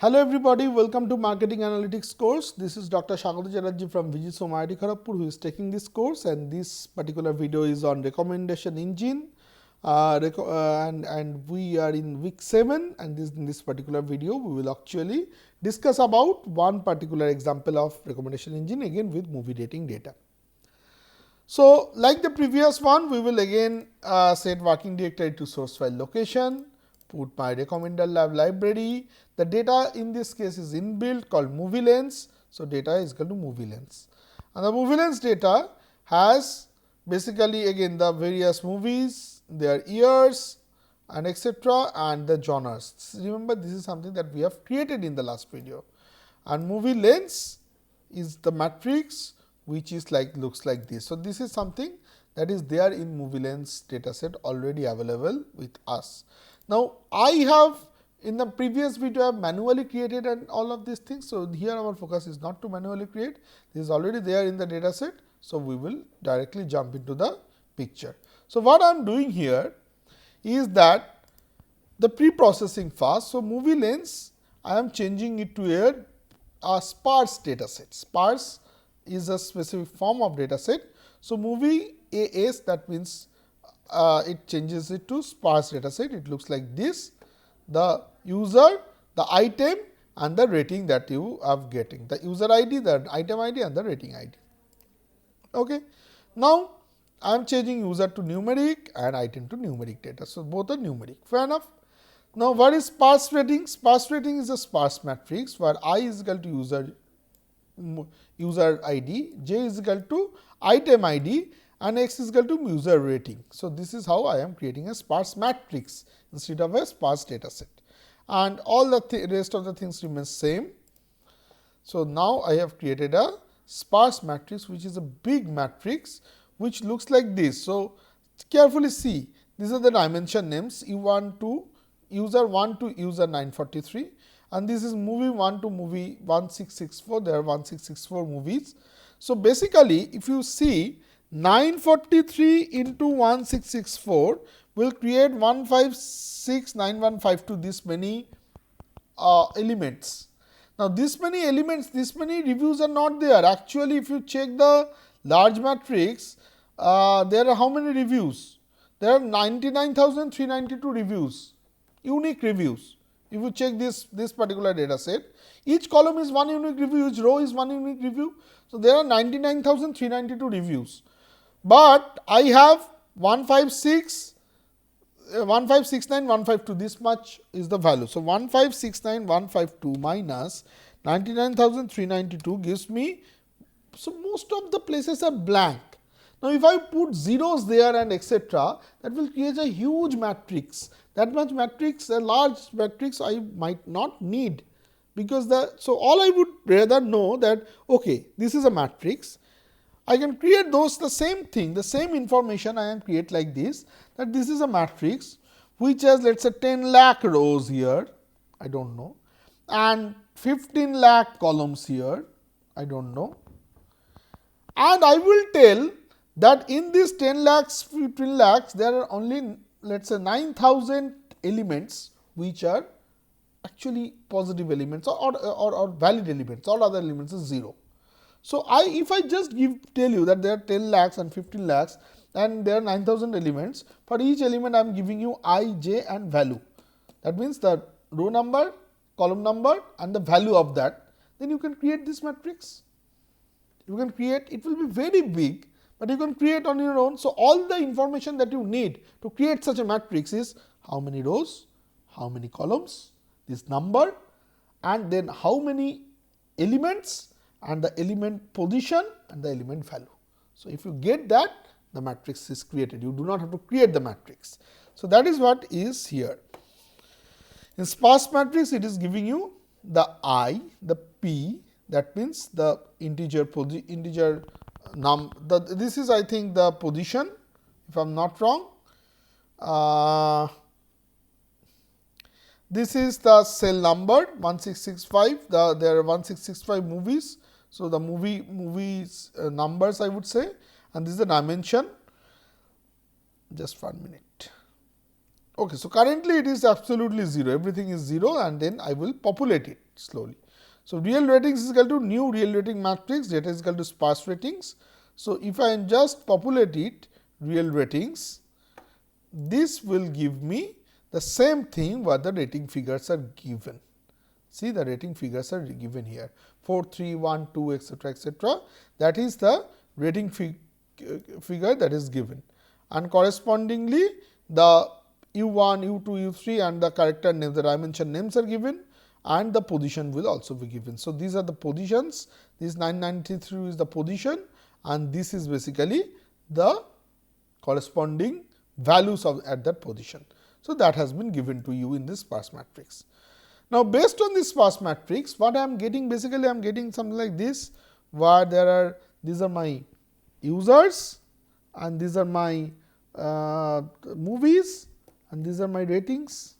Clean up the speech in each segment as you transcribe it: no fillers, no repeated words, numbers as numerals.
Hello everybody, welcome to Marketing Analytics course. This is Dr. Shagata Chatterjee from Vijiso IIT Kharagpur who is taking this course, and this particular video is on recommendation engine and we are in week 7, and in this particular video we will actually discuss about one particular example of recommendation engine, again with movie rating data. So, like the previous one, we will again set working directory to source file location, put my recommender library. The data in this case is inbuilt called movie lens. So, data is equal to movie lens, and the movie lens data has basically again the various movies, their years and etc. and the genres. Remember, this is something that we have created in the last video, and movie lens is the matrix which is looks like this. So, this is something that is there in movie lens dataset already available with us. Now, I have in the previous video I have manually created and all of these things. So, here our focus is not to manually create, this is already there in the dataset. So, we will directly jump into the picture. So, what I am doing here is that the pre-processing fast. So, movie lens I am changing it to a sparse dataset. Sparse is a specific form of dataset. So, movie AS, that means it changes it to sparse dataset. It looks like this: the user, the item and the rating that you are getting, the user ID, the item ID and the rating ID. Okay. Now, I am changing user to numeric and item to numeric data. So, both are numeric, fair enough. Now, what is sparse rating? Sparse rating is a sparse matrix where I is equal to user ID, j is equal to item ID and x is equal to user rating. So, this is how I am creating a sparse matrix instead of a sparse data set, and all the rest of the things remain same. So, now I have created a sparse matrix which is a big matrix which looks like this. So, carefully see, these are the dimension names U1 to user 1 to user 943, and this is movie 1 to movie 1664. There are 1664 movies. So, basically if you see 943 into 1664 will create 1569152, this many elements. Now, this many elements, this many reviews are not there. Actually, if you check the large matrix, there are how many reviews? There are 99,392 reviews, unique reviews. If you check this particular data set, each column is one unique review, each row is one unique review. So, there are 99,392 reviews, but I have 1569152, this much is the value. So, 1569152 minus 99,392 gives me, so most of the places are blank. Now, if I put zeros there and etc., that will create a huge matrix. That much matrix, a large matrix I might not need, because so all I would rather know that okay, this is a matrix. I can create those the same thing, the same information I can create like this, that this is a matrix which has, let us say, 10 lakh rows here, I do not know, and 15 lakh columns here, I do not know, and I will tell that in this 10 lakhs, 15 lakhs, there are only, let us say, 9,000 elements which are actually positive elements or valid elements, all other elements is 0. So, if I just tell you that there are 10 lakhs and 15 lakhs and there are 9,000 elements, for each element I am giving you I, j and value. That means the row number, column number and the value of that, then you can create this matrix. You can create, it will be very big, but you can create on your own. So, all the information that you need to create such a matrix is how many rows, how many columns, this number, and then how many elements and the element position and the element value. So, if you get that, the matrix is created. You do not have to create the matrix. So, that is what is here. In sparse matrix, it is giving you the I, the P, that means the integer this is, I think, the position, if I am not wrong. This is the cell number 1665, there are 1665 movies. So, the movies numbers I would say, and this is the dimension. Just 1 minute. Okay, so currently it is absolutely 0, everything is 0 and then I will populate it slowly. So, real ratings is equal to new real rating matrix, data is equal to sparse ratings. So, if I just populate it real ratings, this will give me the same thing what the rating figures are given. See, the rating figures are given here 4, 3, 1, 2, etc., etc. That is the rating figure that is given, and correspondingly the U1, U2, U3 and the character names, the dimension names are given, and the position will also be given. So, these are the positions, this 993 is the position and this is basically the corresponding values of at that position. So, that has been given to you in this sparse matrix. Now, based on this sparse matrix, what I am getting, basically I am getting something like this, where there are, these are my users and these are my movies and these are my ratings.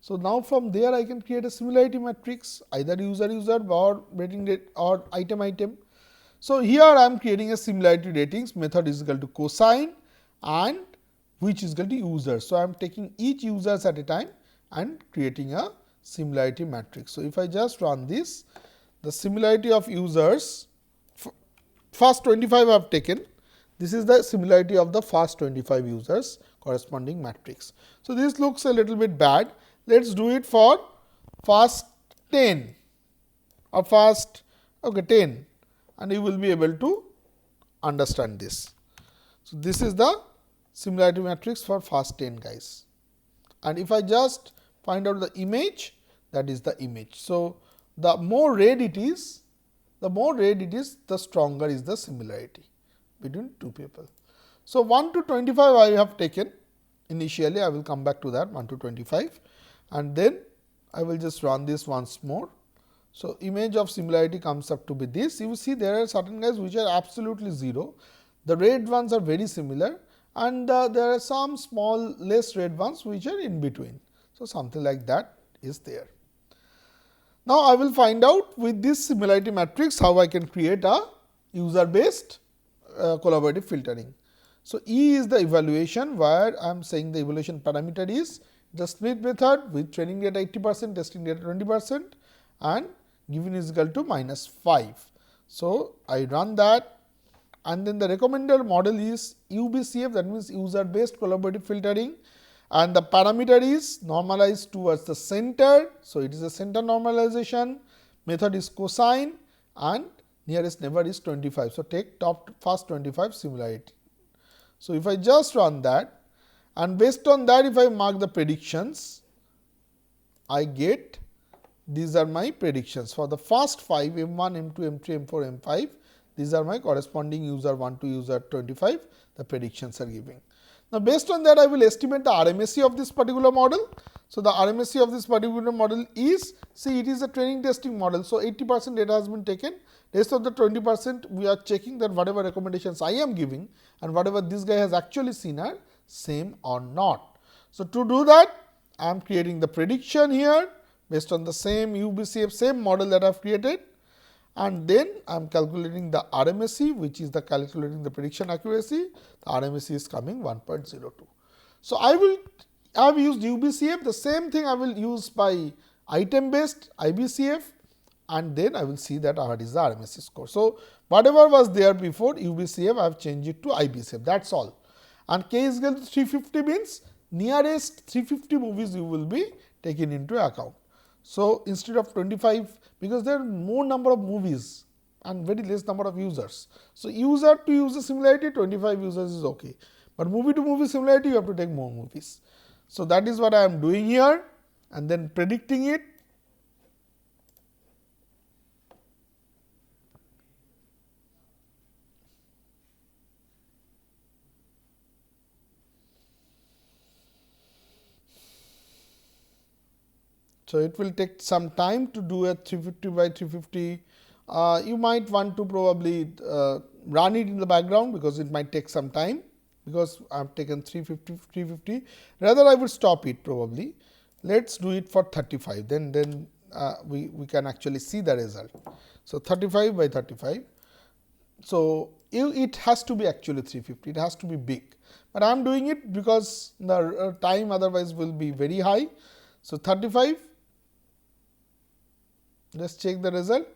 So, now from there I can create a similarity matrix, either user or rating rate or item. So, here I am creating a similarity ratings method is equal to cosine and which is equal to user. So, I am taking each users at a time and creating a similarity matrix. So, if I just run this, the similarity of users, first 25 I have taken, this is the similarity of the first 25 users corresponding matrix. So, this looks a little bit bad, let us do it for first 10 or first 10 and you will be able to understand this. So, this is the similarity matrix for first 10 guys, and if I just find out the image, that is the image. So, the more red it is, the stronger is the similarity between two people. So, 1 to 25 I have taken initially, I will come back to that 1 to 25 and then I will just run this once more. So, image of similarity comes up to be this. You see there are certain guys which are absolutely 0, the red ones are very similar and there are some small less red ones which are in between. So, something like that is there. Now, I will find out with this similarity matrix how I can create a user based collaborative filtering. So, E is the evaluation, where I am saying the evaluation parameter is the split method with training data 80%, testing data 20% and given is equal to -5. So, I run that and then the recommended model is UBCF, that means user based collaborative filtering, and the parameter is normalized towards the center. So, it is a center normalization, method is cosine and nearest neighbor is 25. So, take top first 25 similarity. So, if I just run that and based on that if I mark the predictions, I get these are my predictions for the first 5 M1, M2, M3, M4, M5. These are my corresponding user 1 to user 25, the predictions are giving. Now, based on that I will estimate the RMSE of this particular model. So, the RMSE of this particular model is, see it is a training testing model. So, 80% data has been taken, rest of the 20% we are checking that whatever recommendations I am giving and whatever this guy has actually seen are same or not. So, to do that I am creating the prediction here based on the same UBCF, same model that I have created, and then I am calculating the RMSE, which is the calculating the prediction accuracy. The RMSE is coming 1.02. So, I have used UBCF, the same thing I will use by item based IBCF, and then I will see that what is the RMSE score. So, whatever was there before UBCF I have changed it to IBCF, that is all, and K is equal to 350 means nearest 350 movies you will be taken into account. So, instead of 25, because there are more number of movies and very less number of users. So, user to user similarity 25 users is okay, but movie to movie similarity you have to take more movies. So, that is what I am doing here and then predicting it. So, it will take some time to do a 350 by 350. You might want to probably run it in the background, because it might take some time, because I have taken 350. Rather I will stop it probably. Let us do it for 35, then we can actually see the result. So, 35 by 35. So, it has to be actually 350, it has to be big, but I am doing it because the time otherwise will be very high. So, 35, let us check the result.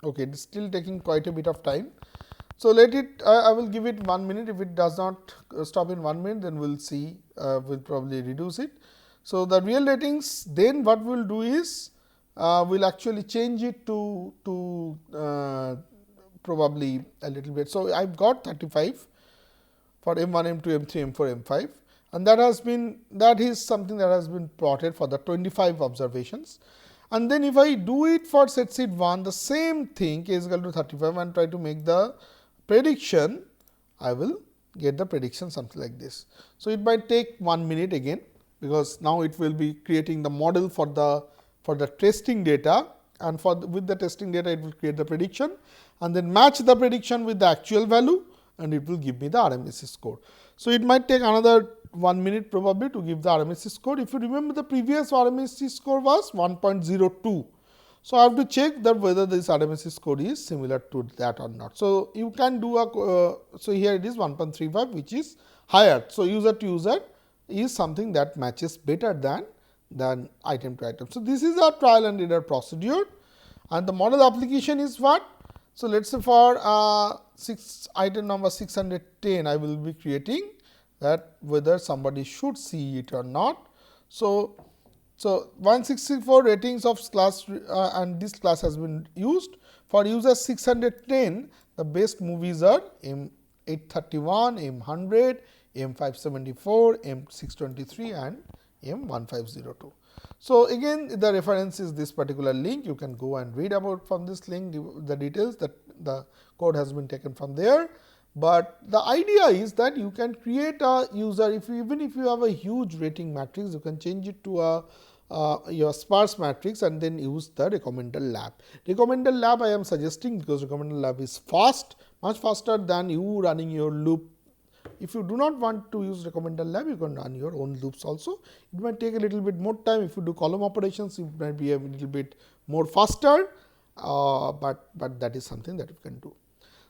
Okay, it is still taking quite a bit of time. So, let it I will give it 1 minute. If it does not stop in 1 minute, then we will see, we will probably reduce it. So, the real ratings, then what we will do is we will actually change it to probably a little bit. So, I have got 35 for M1, M2, M3, M4, M5, and that is something that has been plotted for the 25 observations. And then if I do it for set seed 1, the same thing, k is equal to 35, and try to make the prediction, I will get the prediction something like this. So, it might take 1 minute again, because now it will be creating the model for the testing data, and with the testing data it will create the prediction, and then match the prediction with the actual value, and it will give me the RMSE score. So, it might take another 1 minute probably to give the RMSE score. If you remember, the previous RMSE score was 1.02. So, I have to check that whether this RMSE score is similar to that or not. So, you can do so here it is 1.35, which is higher. So, user to user is something that matches better than item to item. So, this is a trial and error procedure, and the model application is what? So, let us say for item number 610, I will be creating that whether somebody should see it or not. So, 164 ratings of class and this class has been used. For user 610, the best movies are M831, M100, M574, M623 and M1502. So, again the reference is this particular link. You can go and read about from this link the details, that the code has been taken from there. But the idea is that you can create a user, even if you have a huge rating matrix, you can change it to your sparse matrix and then use the recommender lab. Recommender lab I am suggesting because recommender lab is fast, much faster than you running your loop. If you do not want to use recommender lab, you can run your own loops also. It might take a little bit more time. If you do column operations, it might be a little bit more faster, but that is something that you can do.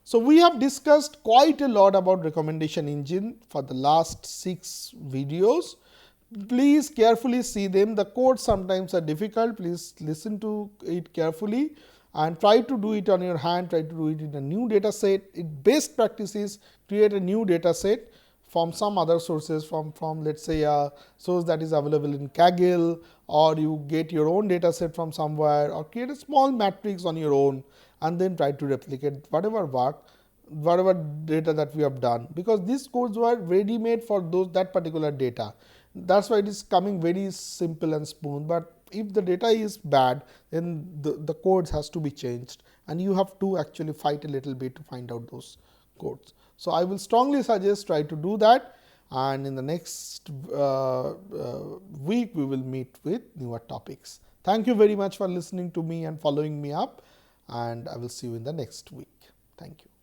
So, we have discussed quite a lot about recommendation engine for the last 6 videos. Please carefully see them. The codes sometimes are difficult. Please listen to it carefully and try to do it on your hand, try to do it in a new data set. Best practice is create a new data set from some other sources, from let us say a source that is available in Kaggle, or you get your own data set from somewhere, or create a small matrix on your own and then try to replicate whatever data that we have done, because these codes were ready made for that particular data. That is why it is coming very simple and smooth, but if the data is bad, then the codes has to be changed, and you have to actually fight a little bit to find out those codes. So, I will strongly suggest try to do that, and in the next week we will meet with newer topics. Thank you very much for listening to me and following me up, and I will see you in the next week. Thank you.